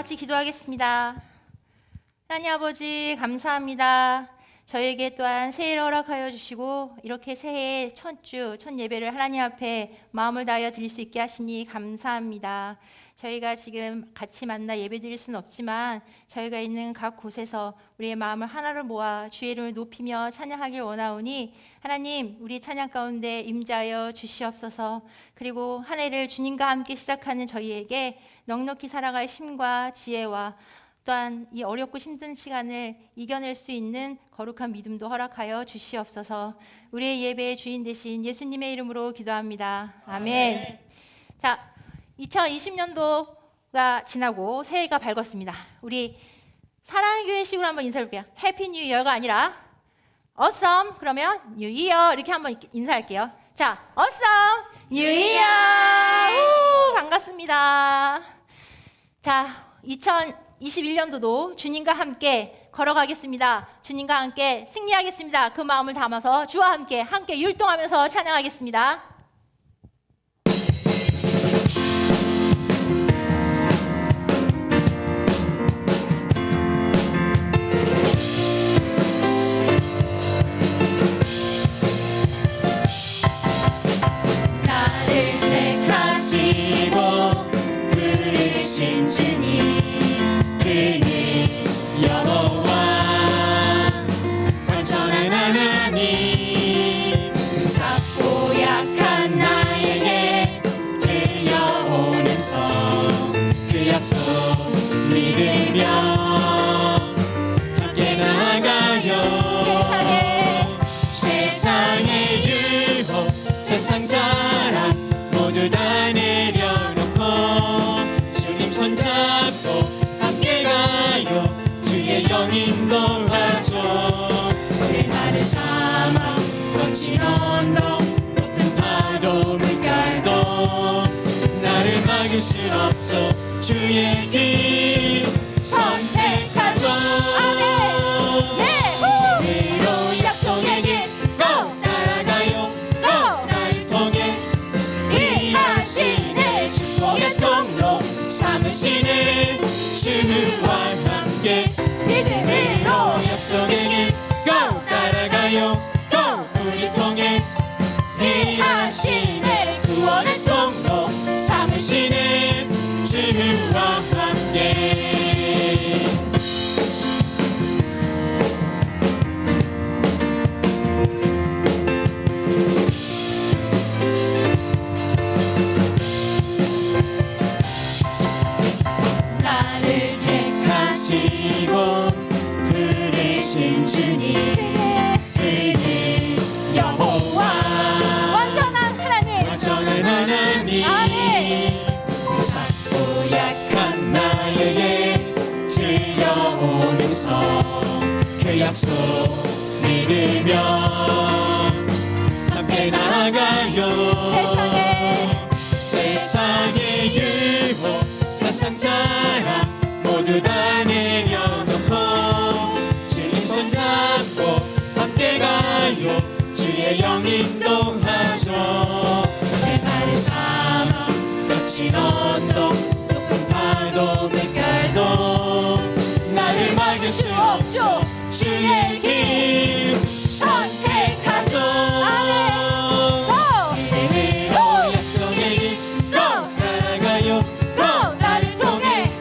같이 기도하겠습니다. 하나님 아버지 감사합니다. 저에게 또한 새해를 허락하여 주시고 이렇게 새해 첫 주, 첫 예배를 하나님 앞에 마음을 다하여 드릴 수 있게 하시니 감사합니다. 저희가 지금 같이 만나 예배 드릴 수는 없지만 저희가 있는 각 곳에서 우리의 마음을 하나로 모아 주의 이름을 높이며 찬양하길 원하오니 하나님 우리 찬양 가운데 임재하여 주시옵소서. 그리고 한 해를 주님과 함께 시작하는 저희에게 넉넉히 살아갈 힘과 지혜와 또한 이 어렵고 힘든 시간을 이겨낼 수 있는 거룩한 믿음도 허락하여 주시옵소서. 우리의 예배의 주인 되신 예수님의 이름으로 기도합니다. 아멘. 자, 2020년도가 지나고 새해가 밝았습니다. 우리 사랑의 교회식으로 한번 인사해볼게요. 해피 뉴 이어가 아니라 awesome 그러면 뉴 이어 이렇게 한번 인사할게요. 자, awesome 뉴 이어 반갑습니다. 자, 2021년도도 주님과 함께 걸어가겠습니다. 주님과 함께 승리하겠습니다. 그 마음을 담아서 주와 함께 율동하면서 찬양하겠습니다. 나를 택하시고 부르신 주님 그는 여호와 완전한 하나님 작고 약한 나에게 들려오면서 그 약속 믿으며 함께 나아가요. 세상의 유혹 세상 자랑 모두 다 내려놓고 주님 손잡고 함께 가요. 주의 영 인도하죠. 내 나를 사막 거친 언덕 높은 파도 물결도 나를 막을 수 없죠. 주의 길 선택하죠. 믿음으로 약속의 길 고 따라가요. 고 나를 통해 일하시네 축복의 통로 삼으시네 주와 함께 믿음으로 약속의 길 고 따라가요. 고 우리 통해 일하시네 구원의 통로 삼으시네 주와 함께. 나를 택하시고 부르신 주님 그는 여호와 완전한 하나님. 완전한 하나님 작고 약한 나에게 들려오면서 그 약속 믿으며 함께 나아가요. 세상의 유혹 세상 자랑 모두 다 내려놓고 주님 손잡고 함께 가요. 주의 영 인도하죠. 내 발을 사막 거친 언덕 높은 파도 물결도 나를 막을 수 없죠. 주의 길 선택하죠. 믿음으로 약속의 길 고 따라가요. 고 나를 통해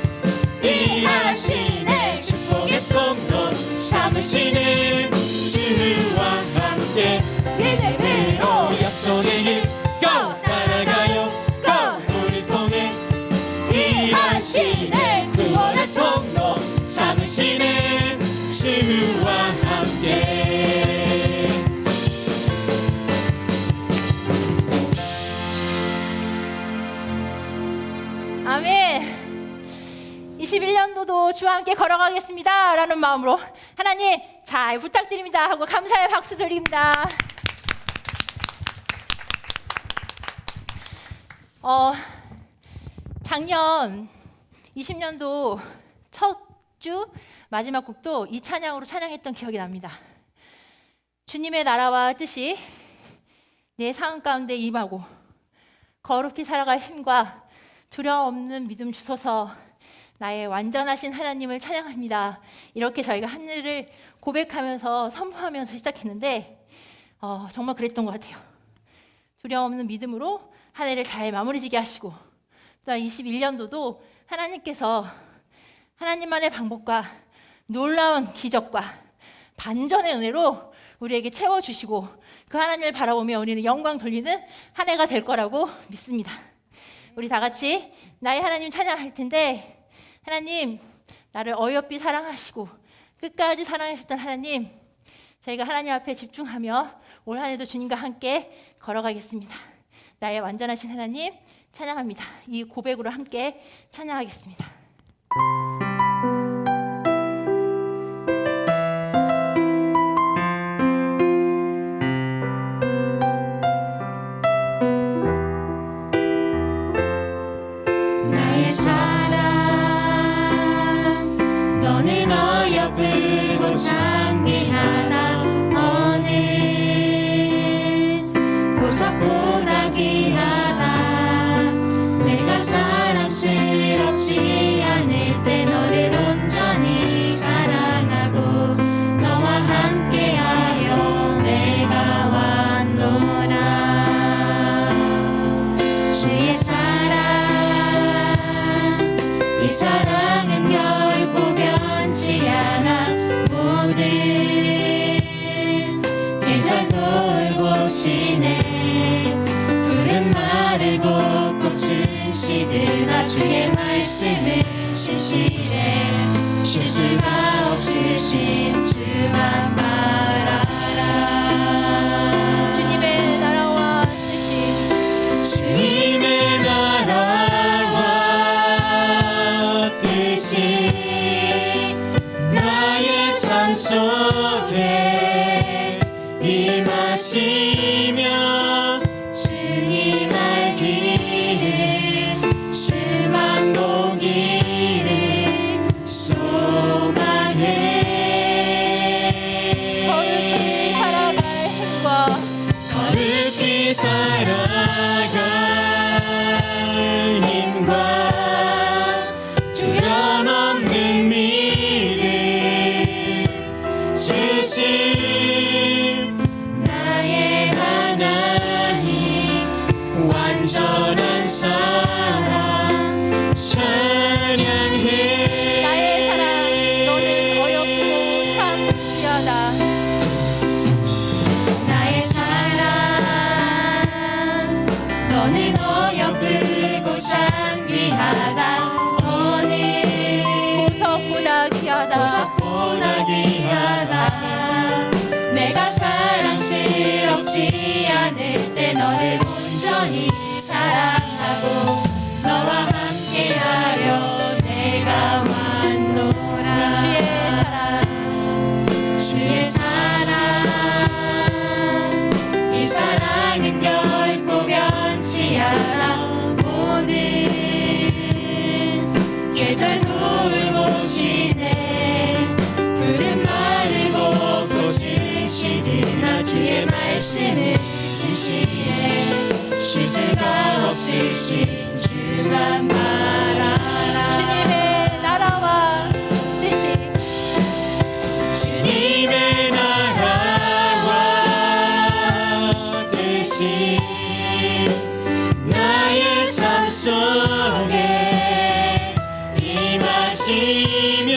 일하시네 축복의 통로 삼으시네 주와 함께 믿음으로 약속의 길 고 따라가요. 고 우리 통해 일하시네 구원의 통로 삼으시네 주와 함께. 아멘. 21년도도 주와 함께 걸어가겠습니다 라는 마음으로 하나님 잘 부탁드립니다 하고 감사의 박수 드립니다. 작년 20년도 첫 주 마지막 곡도 이 찬양으로 찬양했던 기억이 납니다. 주님의 나라와 뜻이 내 상황 가운데 임하고 거룩히 살아갈 힘과 두려움 없는 믿음 주소서. 나의 완전하신 하나님을 찬양합니다. 이렇게 저희가 하늘을 고백하면서 선포하면서 시작했는데 정말 그랬던 것 같아요. 두려움 없는 믿음으로 한 해를 잘 마무리 지게 하시고 또 21년도도 하나님께서 하나님만의 방법과 놀라운 기적과 반전의 은혜로 우리에게 채워주시고 그 하나님을 바라보며 우리는 영광 돌리는 한 해가 될 거라고 믿습니다. 우리 다 같이 나의 하나님 찬양할 텐데, 하나님 나를 어여삐 사랑하시고 끝까지 사랑하셨던 하나님, 저희가 하나님 앞에 집중하며 올 한 해도 주님과 함께 걸어가겠습니다. 나의 완전하신 하나님 찬양합니다. 이 고백으로 함께 찬양하겠습니다. 나의 사랑 너는 어여쁘고 장귀하다. 어느 보석보다 귀하다. 내가 사랑스럽지 않을 때 너를 온전히 사랑하고 너와 함께하려 내가 왔노라. 주의 사랑 이 사랑은 결코 변치 않아. 모든 계절 돌보시네. 푸른 마르고 꽃은 시드나 주의 말씀은 신실해. 쉴 수가 없으신 주만 바라라. 주님의 나라와 뜻이 주님의 나라와 뜻이 나의 삶 속에 임하시며 주님 알기를 주만 보기를 소망해. 거룩히 살아갈 힘과 두려움 없는 믿음 주신 나의 하나님 완전한 사랑 찬양해. 나의 사랑 너는 어렵고 참 귀하다. 나의 사랑 너는 어여쁘고 참 귀하다. 어느 보석보다 귀하다. 보석보다 귀하다. 내가 사랑스럽지 않을 때 너를 온전히 사랑하고 너와 함께하려 내가 왔노라. 주의 사랑 이 사랑은 결코 변치 않아. 모든 계절 돌보시네. 푸른 마르고 꽃은 시드나 주의 말씀은 진실해. 쉴 수가 없으신 주만 바라라. 주님의 나라와 뜻이 주님의 나라와 뜻이 나의 삶 속에 임하시며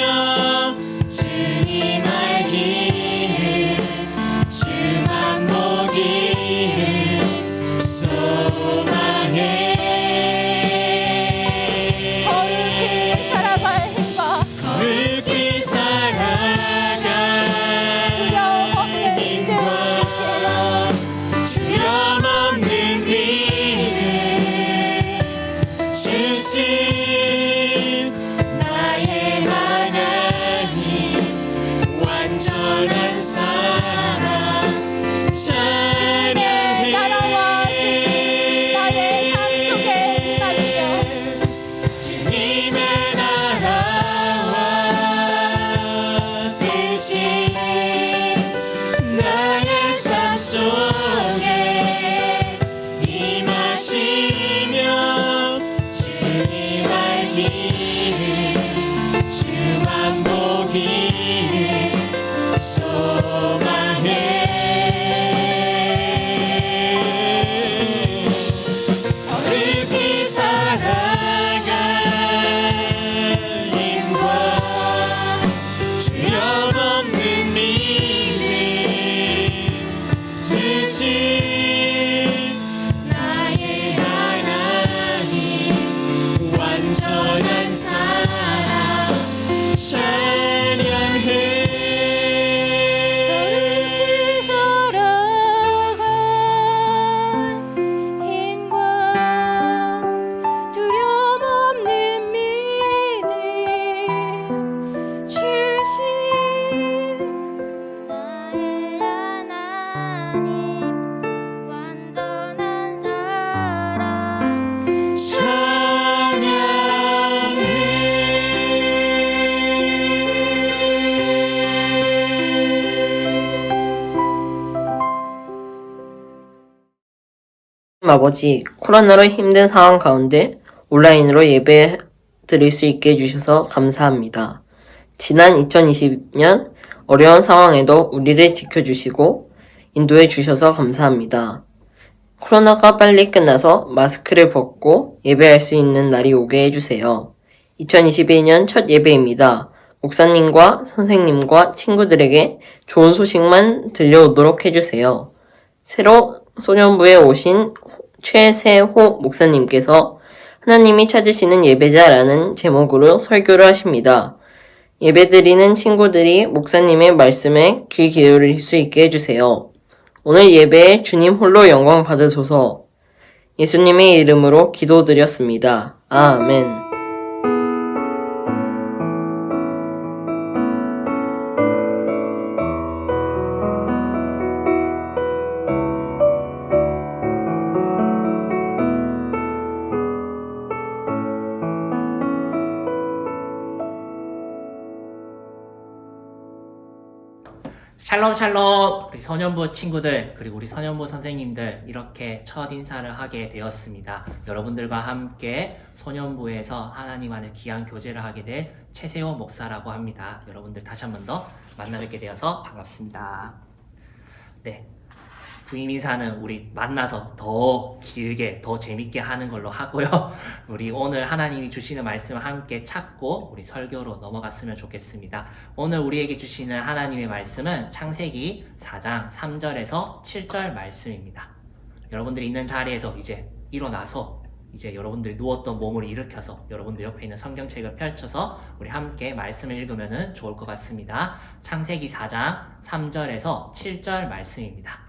주님 알기를 주만 보기를 소망해. 아버지, 코로나로 힘든 상황 가운데 온라인으로 예배 드릴 수 있게 해주셔서 감사합니다. 지난 2020년 어려운 상황에도 우리를 지켜주시고 인도해 주셔서 감사합니다. 코로나가 빨리 끝나서 마스크를 벗고 예배할 수 있는 날이 오게 해주세요. 2021년 첫 예배입니다. 목사님과 선생님과 친구들에게 좋은 소식만 들려오도록 해주세요. 새로 소년부에 오신 최세호 목사님께서 하나님이 찾으시는 예배자라는 제목으로 설교를 하십니다. 예배드리는 친구들이 목사님의 말씀에 귀 기울일 수 있게 해주세요. 오늘 예배에 주님 홀로 영광 받으소서. 예수님의 이름으로 기도드렸습니다. 아멘. 샬롬 샬롬 우리 소년부 친구들 그리고 우리 소년부 선생님들 이렇게 첫 인사를 하게 되었습니다. 여러분들과 함께 소년부에서 하나님 안에 귀한 교제를 하게 될 최세호 목사라고 합니다. 여러분들 다시 한 번 더 만나 뵙게 되어서 반갑습니다. 네, 부임 인사는 우리 만나서 더 길게 더 재밌게 하는 걸로 하고요. 우리 오늘 하나님이 주시는 말씀을 함께 찾고 우리 설교로 넘어갔으면 좋겠습니다. 오늘 우리에게 주시는 하나님의 말씀은 창세기 4장 3절에서 7절 말씀입니다. 여러분들이 있는 자리에서 이제 일어나서 이제 여러분들이 누웠던 몸을 일으켜서 여러분들 옆에 있는 성경책을 펼쳐서 우리 함께 말씀을 읽으면 좋을 것 같습니다. 창세기 4장 3절에서 7절 말씀입니다.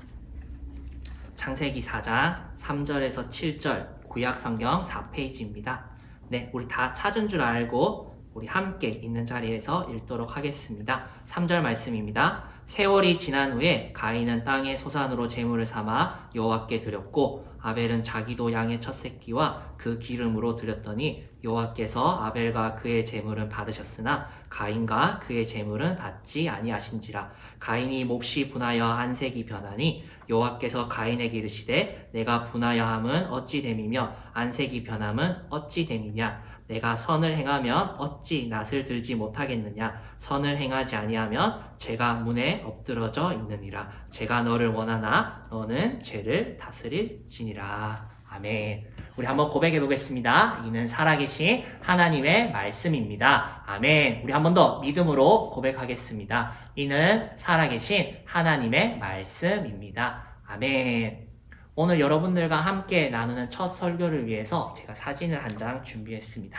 창세기 4장 3절에서 7절 구약성경 4페이지입니다. 네, 우리 다 찾은 줄 알고 우리 함께 있는 자리에서 읽도록 하겠습니다. 3절 말씀입니다. 세월이 지난 후에 가인은 땅의 소산으로 제물을 삼아 여호와께 드렸고 아벨은 자기도 양의 첫 새끼와 그 기름으로 드렸더니 여호와께서 아벨과 그의 제물은 받으셨으나 가인과 그의 제물은 받지 아니하신지라. 가인이 몹시 분하여 안색이 변하니 여호와께서 가인에게 이르시되 내가 분하여 함은 어찌 됨이며 안색이 변함은 어찌 됨이냐. 내가 선을 행하면 어찌 낯을 들지 못하겠느냐. 선을 행하지 아니하면 죄가 문에 엎드러져 있느니라. 제가 너를 원하나 너는 죄를 다스릴지니라. 아멘. 우리 한번 고백해 보겠습니다. 이는 살아계신 하나님의 말씀입니다. 아멘. 우리 한 번 더 믿음으로 고백하겠습니다. 이는 살아계신 하나님의 말씀입니다. 아멘. 오늘 여러분들과 함께 나누는 첫 설교를 위해서 제가 사진을 한 장 준비했습니다.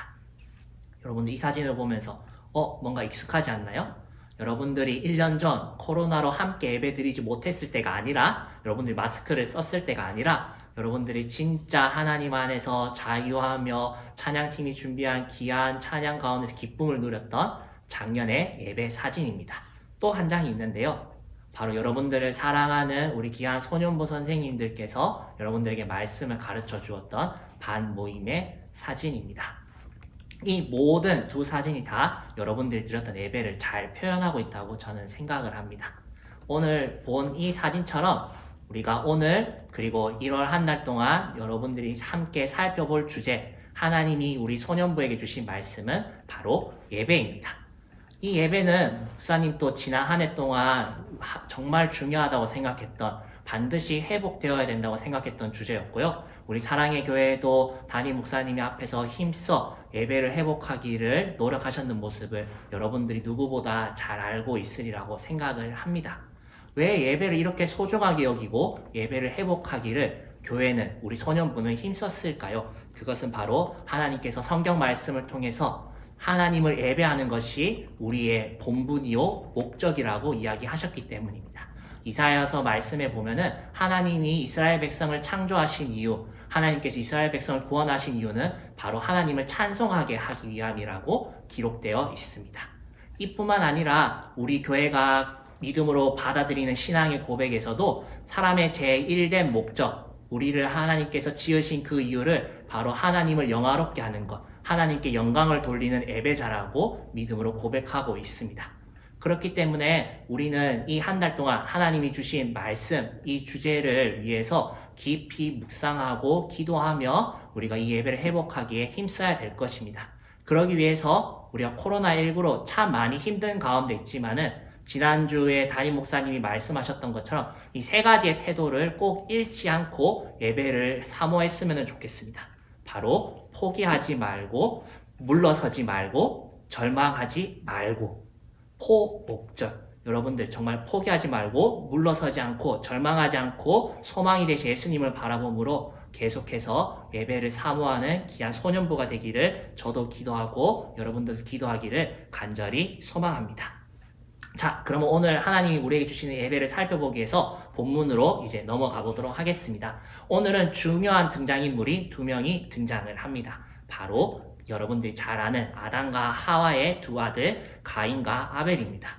여러분들 이 사진을 보면서 뭔가 익숙하지 않나요? 여러분들이 1년 전 코로나로 함께 예배드리지 못했을 때가 아니라 여러분들이 마스크를 썼을 때가 아니라 여러분들이 진짜 하나님 안에서 자유하며 찬양팀이 준비한 귀한 찬양 가운데서 기쁨을 누렸던 작년의 예배 사진입니다. 또 한 장이 있는데요. 바로 여러분들을 사랑하는 우리 귀한 소년부 선생님들께서 여러분들에게 말씀을 가르쳐 주었던 반 모임의 사진입니다. 이 모든 두 사진이 다 여러분들이 드렸던 예배를 잘 표현하고 있다고 저는 생각을 합니다. 오늘 본 이 사진처럼 우리가 오늘 그리고 1월 한 달 동안 여러분들이 함께 살펴볼 주제, 하나님이 우리 소년부에게 주신 말씀은 바로 예배입니다. 이 예배는 목사님 또 지난 한 해 동안 정말 중요하다고 생각했던, 반드시 회복되어야 된다고 생각했던 주제였고요. 우리 사랑의 교회도 담임 목사님이 앞에서 힘써 예배를 회복하기를 노력하셨는 모습을 여러분들이 누구보다 잘 알고 있으리라고 생각을 합니다. 왜 예배를 이렇게 소중하게 여기고 예배를 회복하기를 교회는, 우리 소년부는 힘썼을까요? 그것은 바로 하나님께서 성경 말씀을 통해서 하나님을 예배하는 것이 우리의 본분이요 목적이라고 이야기하셨기 때문입니다. 이사야서 말씀에 보면은 하나님이 이스라엘 백성을 창조하신 이유, 하나님께서 이스라엘 백성을 구원하신 이유는 바로 하나님을 찬송하게 하기 위함이라고 기록되어 있습니다. 이뿐만 아니라 우리 교회가 믿음으로 받아들이는 신앙의 고백에서도 사람의 제1된 목적, 우리를 하나님께서 지으신 그 이유를 바로 하나님을 영화롭게 하는 것, 하나님께 영광을 돌리는 예배자라고 믿음으로 고백하고 있습니다. 그렇기 때문에 우리는 이 한 달 동안 하나님이 주신 말씀, 이 주제를 위해서 깊이 묵상하고 기도하며 우리가 이 예배를 회복하기에 힘써야 될 것입니다. 그러기 위해서 우리가 코로나19로 참 많이 힘든 가운데 있지만은 지난주에 담임 목사님이 말씀하셨던 것처럼 이 세 가지의 태도를 꼭 잃지 않고 예배를 사모했으면 좋겠습니다. 바로 포기하지 말고, 물러서지 말고, 절망하지 말고, 포목절. 여러분들 정말 포기하지 말고, 물러서지 않고, 절망하지 않고, 소망이 되신 예수님을 바라봄으로 계속해서 예배를 사모하는 귀한 소년부가 되기를 저도 기도하고 여러분들도 기도하기를 간절히 소망합니다. 자, 그러면 오늘 하나님이 우리에게 주시는 예배를 살펴보기 위해서 본문으로 이제 넘어가 보도록 하겠습니다. 오늘은 중요한 등장인물이 두 명이 등장을 합니다. 바로 여러분들이 잘 아는 아담과 하와의 두 아들 가인과 아벨입니다.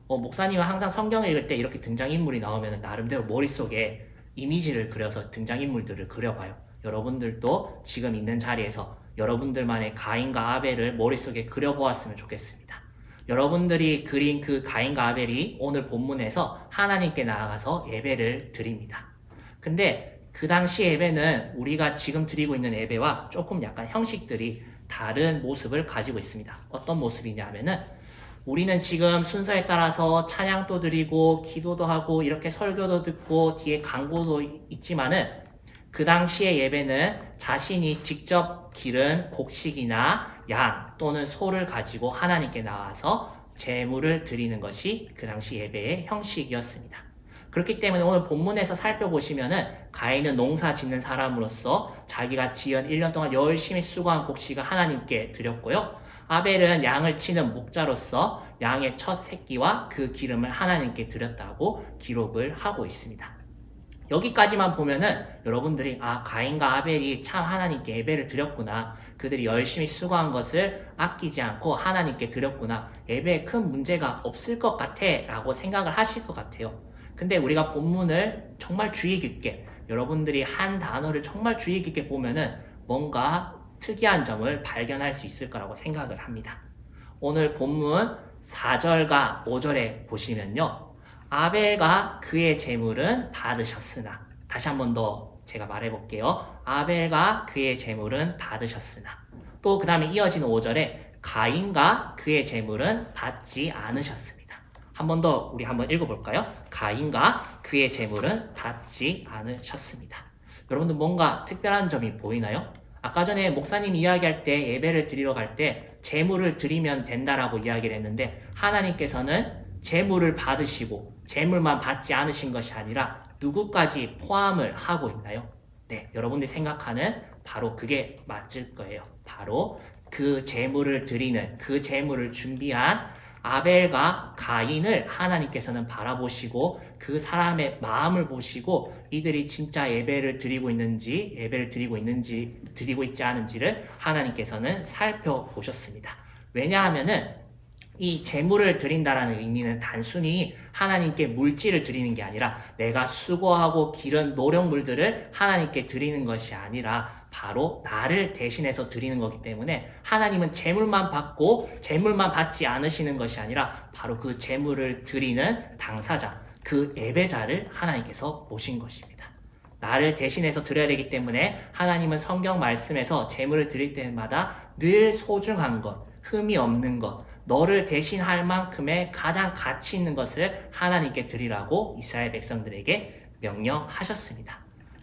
목사님은 항상 성경을 읽을 때 이렇게 등장인물이 나오면 나름대로 머릿속에 이미지를 그려서 등장인물들을 그려봐요. 여러분들도 지금 있는 자리에서 여러분들만의 가인과 아벨을 머릿속에 그려보았으면 좋겠습니다. 여러분들이 그린 그 가인과 아벨이 오늘 본문에서 하나님께 나아가서 예배를 드립니다. 근데 그 당시 예배는 우리가 지금 드리고 있는 예배와 조금 약간 형식들이 다른 모습을 가지고 있습니다. 어떤 모습이냐면은 우리는 지금 순서에 따라서 찬양도 드리고 기도도 하고 이렇게 설교도 듣고 뒤에 광고도 있지만은 그 당시의 예배는 자신이 직접 기른 곡식이나 양 또는 소를 가지고 하나님께 나와서 제물을 드리는 것이 그 당시 예배의 형식이었습니다. 그렇기 때문에 오늘 본문에서 살펴보시면은 가인은 농사 짓는 사람으로서 자기가 지은 1년 동안 열심히 수고한 곡식을 하나님께 드렸고요. 아벨은 양을 치는 목자로서 양의 첫 새끼와 그 기름을 하나님께 드렸다고 기록을 하고 있습니다. 여기까지만 보면은 여러분들이 가인과 아벨이 참 하나님께 예배를 드렸구나. 그들이 열심히 수고한 것을 아끼지 않고 하나님께 드렸구나. 예배에 큰 문제가 없을 것 같아 라고 생각을 하실 것 같아요. 근데 우리가 본문을 정말 주의 깊게 여러분들이 한 단어를 정말 주의 깊게 보면은 뭔가 특이한 점을 발견할 수 있을 거라고 생각을 합니다. 오늘 본문 4절과 5절에 보시면요. 아벨과 그의 제물은 받으셨으나, 다시 한 번 더 제가 말해볼게요. 아벨과 그의 제물은 받으셨으나, 또 그 다음에 이어지는 5절에 가인과 그의 제물은 받지 않으셨습니다. 한 번 더 우리 한번 읽어볼까요? 가인과 그의 제물은 받지 않으셨습니다. 여러분들 뭔가 특별한 점이 보이나요? 아까 전에 목사님 이야기할 때 예배를 드리러 갈 때 제물을 드리면 된다라고 이야기를 했는데 하나님께서는 제물을 받으시고 제물만 받지 않으신 것이 아니라 누구까지 포함을 하고 있나요? 네, 여러분들이 생각하는 바로 그게 맞을 거예요. 바로 그 제물을 드리는, 그 제물을 준비한 아벨과 가인을 하나님께서는 바라보시고 그 사람의 마음을 보시고 이들이 진짜 예배를 드리고 있지 않은지를 하나님께서는 살펴보셨습니다. 왜냐하면은 이 제물을 드린다라는 의미는 단순히 하나님께 물질을 드리는 게 아니라 내가 수고하고 기른 노력물들을 하나님께 드리는 것이 아니라 바로 나를 대신해서 드리는 거기 때문에 하나님은 제물만 받고 제물만 받지 않으시는 것이 아니라 바로 그 제물을 드리는 당사자, 그 예배자를 하나님께서 보신 것입니다. 나를 대신해서 드려야 되기 때문에 하나님은 성경 말씀에서 제물을 드릴 때마다 늘 소중한 것, 흠이 없는 것, 너를 대신할 만큼의 가장 가치 있는 것을 하나님께 드리라고 이스라엘 백성들에게 명령하셨습니다.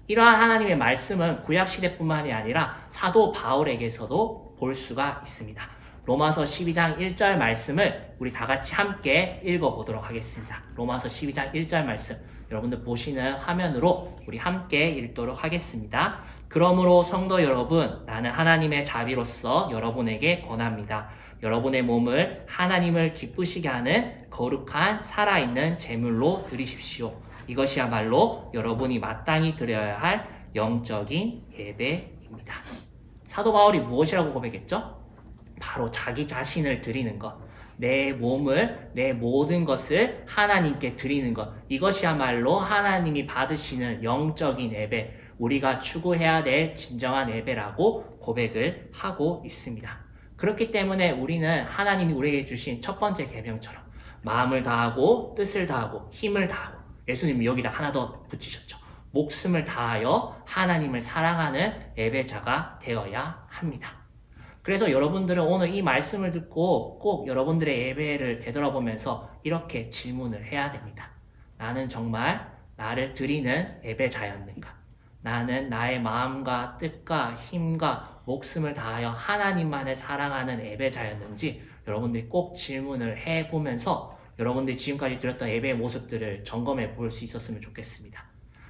이러한 하나님의 말씀은 구약시대뿐만이 아니라 사도 바울에게서도 볼 수가 있습니다. 로마서 12장 1절 말씀을 우리 다 같이 함께 읽어보도록 하겠습니다. 로마서 12장 1절 말씀 여러분들 보시는 화면으로 우리 함께 읽도록 하겠습니다. 그러므로 성도 여러분, 나는 하나님의 자비로서 여러분에게 권합니다. 여러분의 몸을 하나님을 기쁘시게 하는 거룩한 살아있는 제물로 드리십시오. 이것이야말로 여러분이 마땅히 드려야 할 영적인 예배입니다. 사도 바울이 무엇이라고 고백했죠? 바로 자기 자신을 드리는 것, 내 몸을, 내 모든 것을 하나님께 드리는 것, 이것이야말로 하나님이 받으시는 영적인 예배, 우리가 추구해야 될 진정한 예배라고 고백을 하고 있습니다. 그렇기 때문에 우리는 하나님이 우리에게 주신 첫 번째 계명처럼 마음을 다하고 뜻을 다하고 힘을 다하고 예수님이 여기다 하나 더 붙이셨죠. 목숨을 다하여 하나님을 사랑하는 예배자가 되어야 합니다. 그래서 여러분들은 오늘 이 말씀을 듣고 꼭 여러분들의 예배를 되돌아보면서 이렇게 질문을 해야 됩니다. 나는 정말 나를 드리는 예배자였는가? 나는 나의 마음과 뜻과 힘과 목숨을 다하여 하나님만을 사랑하는 예배자였는지 여러분들이 꼭 질문을 해보면서 여러분들이 지금까지 드렸던 예배의 모습들을 점검해 볼 수 있었으면 좋겠습니다.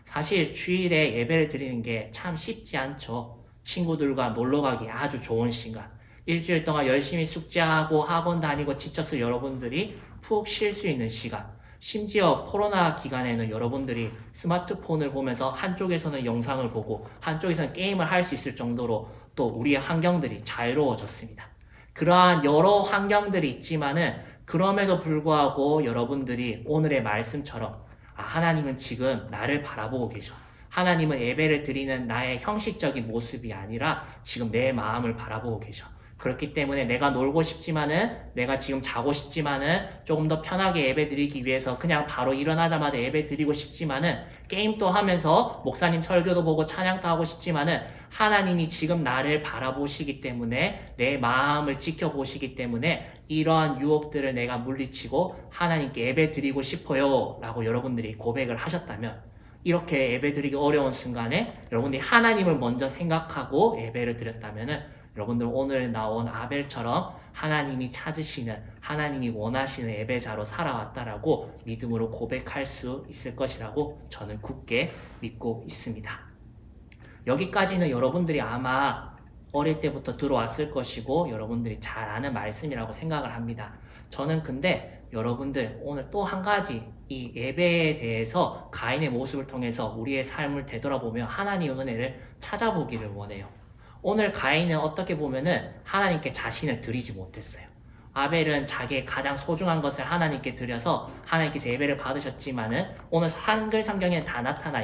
사실 주일에 예배를 드리는 게 참 쉽지 않죠. 친구들과 놀러가기 아주 좋은 시간. 일주일 동안 열심히 숙제하고 학원 다니고 지쳤을 여러분들이 푹 쉴 수 있는 시간. 심지어 코로나 기간에는 여러분들이 스마트폰을 보면서 한쪽에서는 영상을 보고 한쪽에서는 게임을 할 수 있을 정도로 또 우리의 환경들이 자유로워졌습니다. 그러한 여러 환경들이 있지만은 그럼에도 불구하고 여러분들이 오늘의 말씀처럼 하나님은 지금 나를 바라보고 계셔. 하나님은 예배를 드리는 나의 형식적인 모습이 아니라 지금 내 마음을 바라보고 계셔. 그렇기 때문에 내가 놀고 싶지만은 내가 지금 자고 싶지만은 조금 더 편하게 예배 드리기 위해서 그냥 바로 일어나자마자 예배 드리고 싶지만은 게임도 하면서 목사님 설교도 보고 찬양도 하고 싶지만은 하나님이 지금 나를 바라보시기 때문에 내 마음을 지켜보시기 때문에 이러한 유혹들을 내가 물리치고 하나님께 예배 드리고 싶어요 라고 여러분들이 고백을 하셨다면 이렇게 예배 드리기 어려운 순간에 여러분들이 하나님을 먼저 생각하고 예배를 드렸다면은 여러분들 오늘 나온 아벨처럼 하나님이 찾으시는 하나님이 원하시는 예배자로 살아왔다라고 믿음으로 고백할 수 있을 것이라고 저는 굳게 믿고 있습니다. 여기까지는 여러분들이 아마 어릴 때부터 들어왔을 것이고 여러분들이 잘 아는 말씀이라고 생각을 합니다. 저는 근데 여러분들 오늘 또 한 가지 이 예배에 대해서 가인의 모습을 통해서 우리의 삶을 되돌아보며 하나님의 은혜를 찾아보기를 원해요. 오늘 가인은 어떻게 보면은 하나님께 자신을 드리지 못했어요. 아벨은 자기의 가장 소중한 것을 하나님께 드려서 하나님께서 예배를 받으셨지만은 오늘 한글 성경에는 다 나타나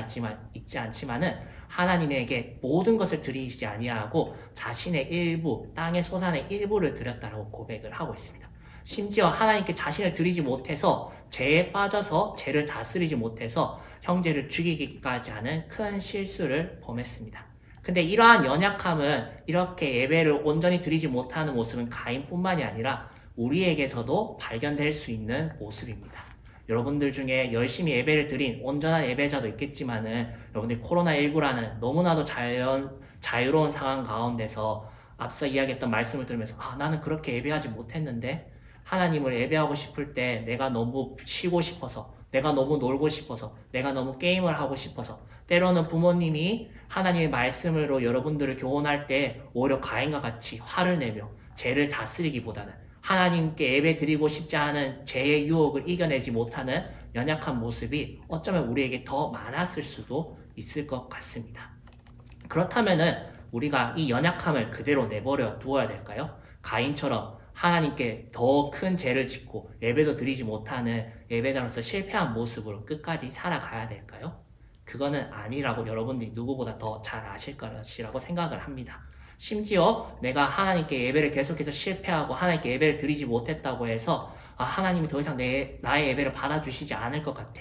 있지 않지만은 하나님에게 모든 것을 드리지 아니하고 자신의 일부, 땅의 소산의 일부를 드렸다고 고백을 하고 있습니다. 심지어 하나님께 자신을 드리지 못해서 죄에 빠져서 죄를 다스리지 못해서 형제를 죽이기까지 하는 큰 실수를 범했습니다. 근데 이러한 연약함은 이렇게 예배를 온전히 드리지 못하는 모습은 가인뿐만이 아니라 우리에게서도 발견될 수 있는 모습입니다. 여러분들 중에 열심히 예배를 드린 온전한 예배자도 있겠지만은 여러분들 코로나19라는 너무나도 자유로운 상황 가운데서 앞서 이야기했던 말씀을 들으면서 나는 그렇게 예배하지 못했는데 하나님을 예배하고 싶을 때 내가 너무 쉬고 싶어서 내가 너무 놀고 싶어서 내가 너무 게임을 하고 싶어서 때로는 부모님이 하나님의 말씀으로 여러분들을 교훈할 때 오히려 가인과 같이 화를 내며 죄를 다스리기보다는 하나님께 예배 드리고 싶지 않은 죄의 유혹을 이겨내지 못하는 연약한 모습이 어쩌면 우리에게 더 많았을 수도 있을 것 같습니다. 그렇다면은 우리가 이 연약함을 그대로 내버려 두어야 될까요? 가인처럼 하나님께 더 큰 죄를 짓고 예배도 드리지 못하는 예배자로서 실패한 모습으로 끝까지 살아가야 될까요? 그거는 아니라고 여러분들이 누구보다 더 잘 아실 것이라고 생각을 합니다. 심지어 내가 하나님께 예배를 계속해서 실패하고 하나님께 예배를 드리지 못했다고 해서 하나님이 더 이상 나의 예배를 받아주시지 않을 것 같아.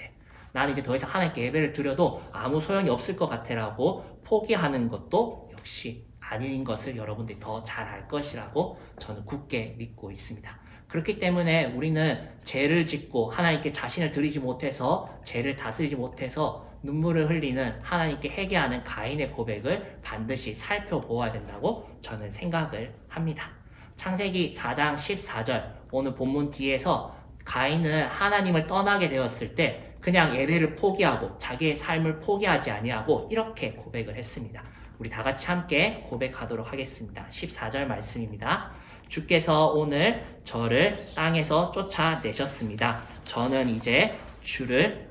나는 이제 더 이상 하나님께 예배를 드려도 아무 소용이 없을 것 같아 라고 포기하는 것도 역시 아닌 것을 여러분들이 더 잘 알 것이라고 저는 굳게 믿고 있습니다. 그렇기 때문에 우리는 죄를 짓고 하나님께 자신을 드리지 못해서 죄를 다스리지 못해서 눈물을 흘리는 하나님께 회개하는 가인의 고백을 반드시 살펴보아야 된다고 저는 생각을 합니다. 창세기 4장 14절 오늘 본문 뒤에서 가인은 하나님을 떠나게 되었을 때 그냥 예배를 포기하고 자기의 삶을 포기하지 아니하고 이렇게 고백을 했습니다. 우리 다 같이 함께 고백하도록 하겠습니다. 14절 말씀입니다. 주께서 오늘 저를 땅에서 쫓아내셨습니다. 저는 이제 주를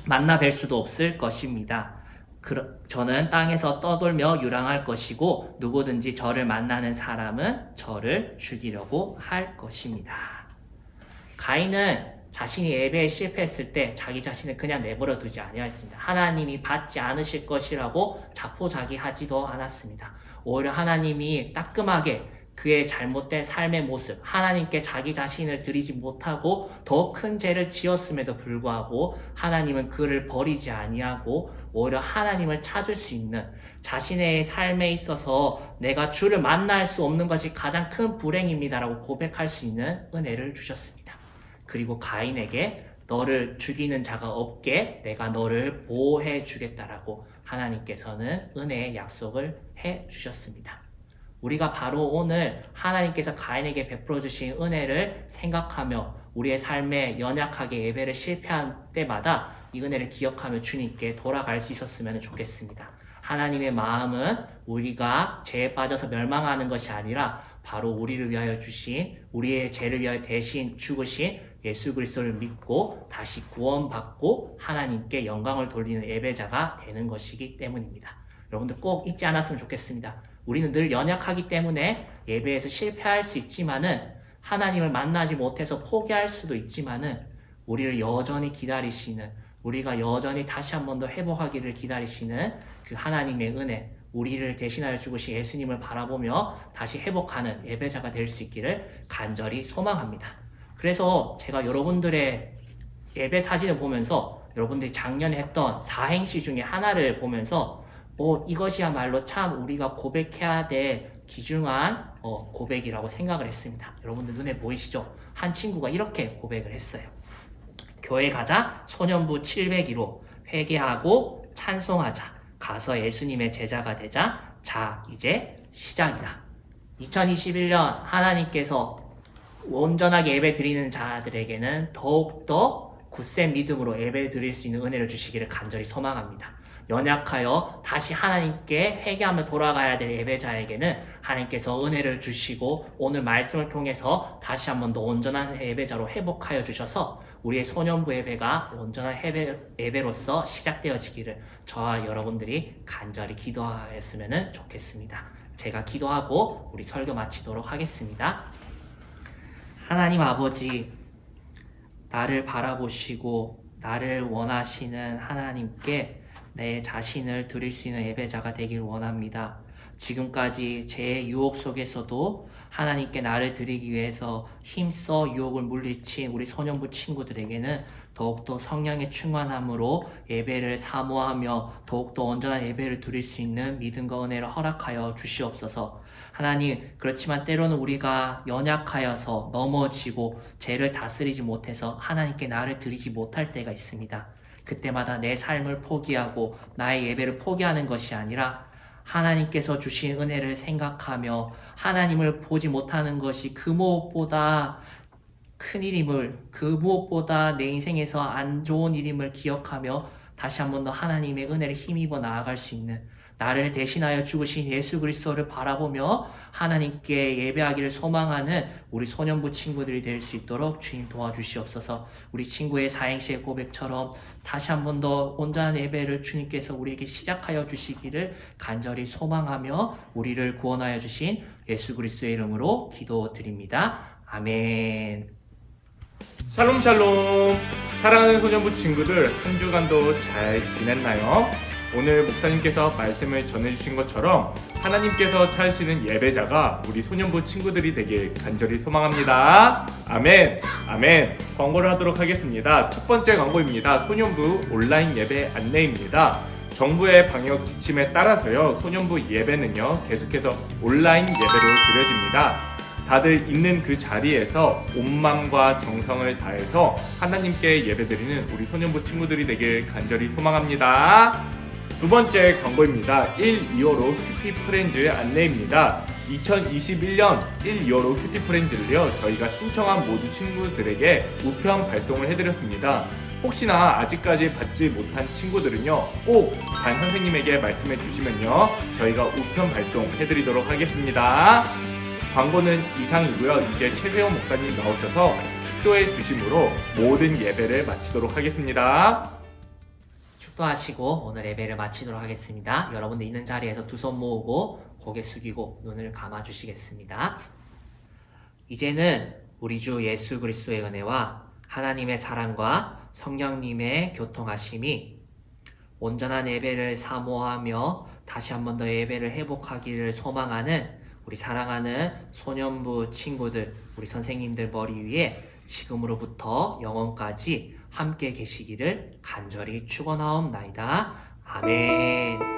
만나 뵐 수도 없을 것입니다. 저는 땅에서 떠돌며 유랑할 것이고 누구든지 저를 만나는 사람은 저를 죽이려고 할 것입니다. 가인은 자신이 예배에 실패했을 때 자기 자신을 그냥 내버려 두지 아니하였습니다. 하나님이 받지 않으실 것이라고 자포자기하지도 않았습니다. 오히려 하나님이 따끔하게 그의 잘못된 삶의 모습, 하나님께 자기 자신을 드리지 못하고 더 큰 죄를 지었음에도 불구하고 하나님은 그를 버리지 아니하고 오히려 하나님을 찾을 수 있는, 자신의 삶에 있어서 내가 주를 만날 수 없는 것이 가장 큰 불행입니다라고 고백할 수 있는 은혜를 주셨습니다. 그리고 가인에게 너를 죽이는 자가 없게 내가 너를 보호해 주겠다라고 하나님께서는 은혜의 약속을 해 주셨습니다. 우리가 바로 오늘 하나님께서 가인에게 베풀어 주신 은혜를 생각하며 우리의 삶에 연약하게 예배를 실패한 때마다 이 은혜를 기억하며 주님께 돌아갈 수 있었으면 좋겠습니다. 하나님의 마음은 우리가 죄에 빠져서 멸망하는 것이 아니라 바로 우리를 위하여 주신, 우리의 죄를 위하여 대신 죽으신 예수 그리스도를 믿고 다시 구원받고 하나님께 영광을 돌리는 예배자가 되는 것이기 때문입니다. 여러분들 꼭 잊지 않았으면 좋겠습니다. 우리는 늘 연약하기 때문에 예배에서 실패할 수 있지만은, 하나님을 만나지 못해서 포기할 수도 있지만은, 우리를 여전히 기다리시는, 우리가 여전히 다시 한 번 더 회복하기를 기다리시는 그 하나님의 은혜, 우리를 대신하여 죽으신 예수님을 바라보며 다시 회복하는 예배자가 될 수 있기를 간절히 소망합니다. 그래서 제가 여러분들의 예배 사진을 보면서 여러분들이 작년에 했던 사행시 중에 하나를 보면서 이것이야말로 참 우리가 고백해야 될 귀중한 고백이라고 생각을 했습니다. 여러분들 눈에 보이시죠? 한 친구가 이렇게 고백을 했어요. 교회 가자, 소년부 701호, 회개하고 찬송하자, 가서 예수님의 제자가 되자, 자 이제 시작이다. 2021년 하나님께서 온전하게 예배 드리는 자들에게는 더욱더 굳센 믿음으로 예배 드릴 수 있는 은혜를 주시기를 간절히 소망합니다. 연약하여 다시 하나님께 회개하며 돌아가야 될 예배자에게는 하나님께서 은혜를 주시고 오늘 말씀을 통해서 다시 한 번 더 온전한 예배자로 회복하여 주셔서 우리의 소년부 예배가 온전한 예배로서 시작되어지기를 저와 여러분들이 간절히 기도하였으면 좋겠습니다. 제가 기도하고 우리 설교 마치도록 하겠습니다. 하나님 아버지, 나를 바라보시고 나를 원하시는 하나님께 내 자신을 드릴 수 있는 예배자가 되길 원합니다. 지금까지 제 유혹 속에서도 하나님께 나를 드리기 위해서 힘써 유혹을 물리친 우리 소년부 친구들에게는 더욱더 성령의 충만함으로 예배를 사모하며 더욱더 온전한 예배를 드릴 수 있는 믿음과 은혜를 허락하여 주시옵소서. 하나님, 그렇지만 때로는 우리가 연약하여서 넘어지고 죄를 다스리지 못해서 하나님께 나를 드리지 못할 때가 있습니다. 그때마다 내 삶을 포기하고 나의 예배를 포기하는 것이 아니라 하나님께서 주신 은혜를 생각하며 하나님을 보지 못하는 것이 그 무엇보다 큰 일임을, 그 무엇보다 내 인생에서 안 좋은 일임을 기억하며 다시 한 번 더 하나님의 은혜를 힘입어 나아갈 수 있는, 나를 대신하여 죽으신 예수 그리스도를 바라보며 하나님께 예배하기를 소망하는 우리 소년부 친구들이 될 수 있도록 주님 도와주시옵소서. 우리 친구의 사행시의 고백처럼 다시 한 번 더 온전한 예배를 주님께서 우리에게 시작하여 주시기를 간절히 소망하며 우리를 구원하여 주신 예수 그리스도의 이름으로 기도드립니다. 아멘. 샬롬 샬롬. 사랑하는 소년부 친구들, 한 주간도 잘 지냈나요? 오늘 목사님께서 말씀을 전해주신 것처럼 하나님께서 찾으시는 예배자가 우리 소년부 친구들이 되길 간절히 소망합니다. 아멘. 아멘. 광고를 하도록 하겠습니다. 첫 번째 광고입니다. 소년부 온라인 예배 안내입니다. 정부의 방역 지침에 따라서요, 소년부 예배는요 계속해서 온라인 예배로 드려집니다. 다들 있는 그 자리에서 온 마음과 정성을 다해서 하나님께 예배드리는 우리 소년부 친구들이 되길 간절히 소망합니다. 두 번째 광고입니다. 1, 2호로 큐티 프렌즈의 안내입니다. 2021년 1, 2호로 큐티 프렌즈를요, 저희가 신청한 모두 친구들에게 우편 발송을 해드렸습니다. 혹시나 아직까지 받지 못한 친구들은요, 꼭 담임 선생님에게 말씀해 주시면요, 저희가 우편 발송 해드리도록 하겠습니다. 광고는 이상이고요. 이제 최세호 목사님 나오셔서 축도해 주심으로 모든 예배를 마치도록 하겠습니다. 축도하시고 오늘 예배를 마치도록 하겠습니다. 여러분들 있는 자리에서 두 손 모으고 고개 숙이고 눈을 감아 주시겠습니다. 이제는 우리 주 예수 그리스도의 은혜와 하나님의 사랑과 성령님의 교통하심이 온전한 예배를 사모하며 다시 한 번 더 예배를 회복하기를 소망하는 우리 사랑하는 소년부 친구들, 우리 선생님들 머리 위에 지금으로부터 영원까지 함께 계시기를 간절히 축원하옵나이다. 아멘.